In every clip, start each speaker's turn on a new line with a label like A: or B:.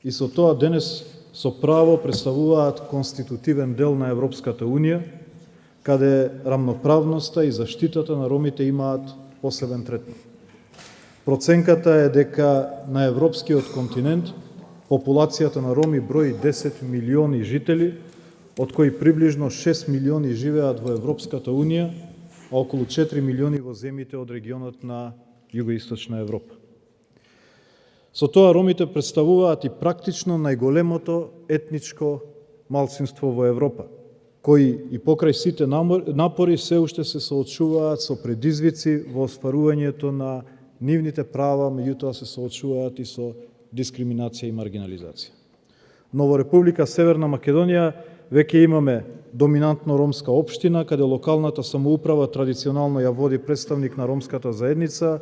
A: и со тоа денес со право представуваат конститутивен дел на Европската Унија, каде рамноправноста и заштитата на ромите имаат посебен третман. Проценката е дека на европскиот континент популацијата на роми брои 10 милиони жители, од кои приближно 6 милиони живеат во Европската Унија, а околу 4 милиони во земјите од регионот на Југоисточна Европа. Со тоа ромите представуваат и практично најголемото етничко малцинство во Европа, кои и покрај сите напори се уште се соочуваат со предизвици во остварувањето на нивните права, меѓутоа се соочуваат и со дискриминација и маргинализација. Но во Република Северна Македонија веќе имаме доминантно ромска општина, каде локалната самоуправа традиционално ја води представник на ромската заедница,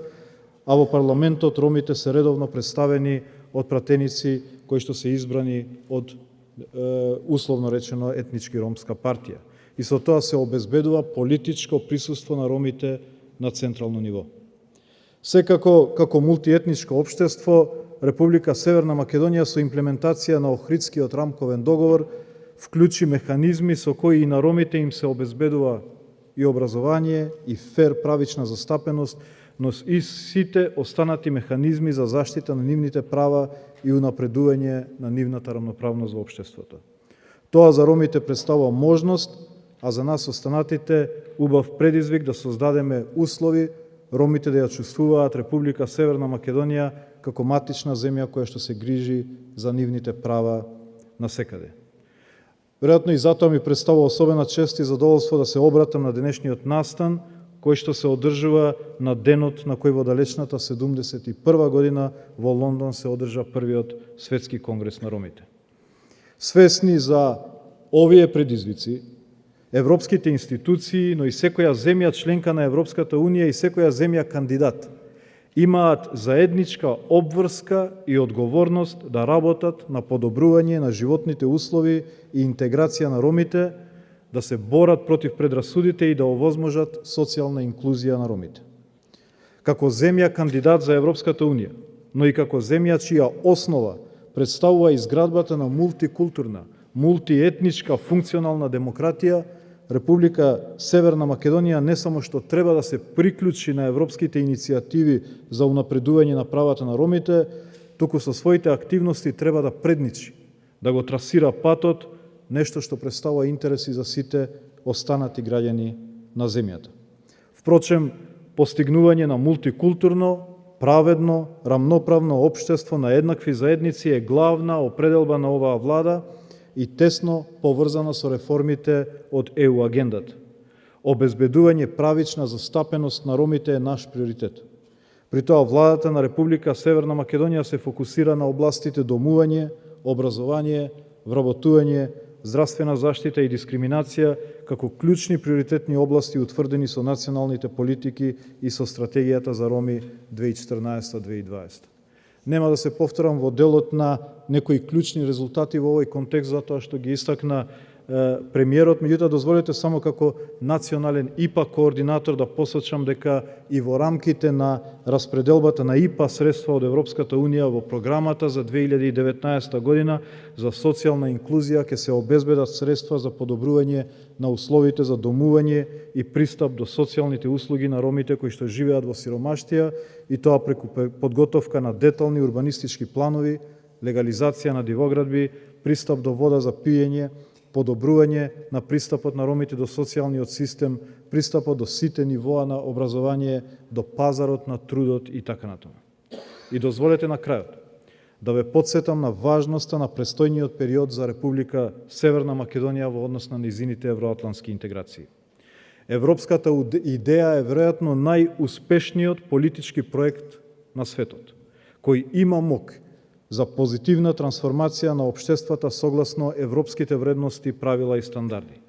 A: а во парламентот ромите се редовно представени од пратеници кои што се избрани од условно речено етнички ромска партија. И со тоа се обезбедува политичко присуство на ромите на централно ниво. Секако, како мултиетничко општество, Република Северна Македонија со имплементација на Охридскиот рамковен договор вклучи механизми со кои и на ромите им се обезбедува и образование, и фер правична застапеност, но и сите останати механизми за заштита на нивните права и унапредување на нивната рамноправност во општеството. Тоа за ромите представува можност, а за нас останатите убав предизвик да создадеме услови ромите да ја чувствуваат Република Северна Македонија како матична земја која што се грижи за нивните права насекаде. Веројатно и затоа ми представува особена чест и задоволство да се обратам на денешниот настан, кој што се одржува на денот на кој во далечната 71 година во Лондон се одржа првиот светски конгрес на ромите. Свесни за овие предизвици, европските институции, но и секоја земја членка на Европската Унија и секоја земја кандидат имаат заедничка обврска и одговорност да работат на подобрување на животните услови и интеграција на ромите, да се борат против предрасудите и да овозможат социјална инклузија на ромите. Како земја кандидат за Европската Унија, но и како земја чија основа представува изградбата на мултикултурна, мултиетничка функционална демократија, Република Северна Македонија не само што треба да се приклучи на европските иницијативи за унапредување на правата на ромите, туку со своите активности треба да предничи, да го трасира патот, нешто што представува интереси за сите останати граѓани на земјата. Впрочем, постигнување на мултикултурно, праведно, рамноправно општество на еднакви заедници е главна определба на оваа влада и тесно поврзана со реформите од ЕУ агендата. Обезбедување правична застапеност на ромите е наш приоритет. При тоа владата на Република Северна Македонија се фокусира на областите домување, образование, вработување, здравствена заштита и дискриминација како клучни приоритетни области утврдени со националните политики и со стратегијата за роми 2014-2020. Нема да се повторам во делот на некои клучни резултати во овој контекст, затоа што ги истакна премиерот, меѓутоа дозволете само како национален ИПА координатор да посочам дека и во рамките на распределбата на ИПА средства од Европската Унија во програмата за 2019 година за социјална инклузија ќе се обезбедат средства за подобрување на условите за домување и пристап до социјалните услуги на ромите кои што живеат во сиромаштија, и тоа преку подготовка на детални урбанистички планови, легализација на дивоградби, пристап до вода за пиење, подобрување на пристапот на ромите до социјалниот систем, пристапот до сите нивоа на образование, до пазарот на трудот и така натаму. И дозволете на крајот да ве потсетам на важноста на престојниот период за Република Северна Македонија во однос на низините евроатлантски интеграции. Европската идеја е веројатно најуспешниот политички проект на светот, кој има мок за позитивна трансформација на општествата согласно европските вредности, правила и стандарди.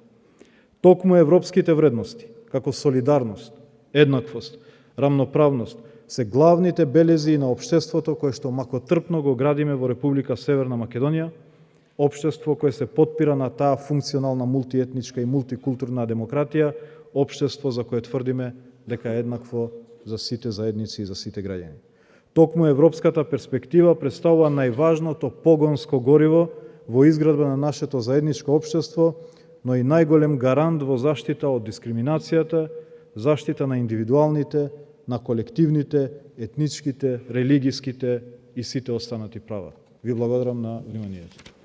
A: Токму европските вредности, како солидарност, еднаквост, рамноправност, се главните белези на општеството кое што макотрпно го градиме во Република Северна Македонија, општество кое се потпира на таа функционална мултиетничка и мултикултурна демократија, општество за кое тврдиме дека е еднакво за сите заедници и за сите граѓани. Токму европската перспектива представува најважното погонско гориво во изградба на нашето заедничко општество, но и најголем гарант во заштита од дискриминацијата, заштита на индивидуалните, на колективните, етничките, религиските и сите останати права. Ви благодарам на вниманието.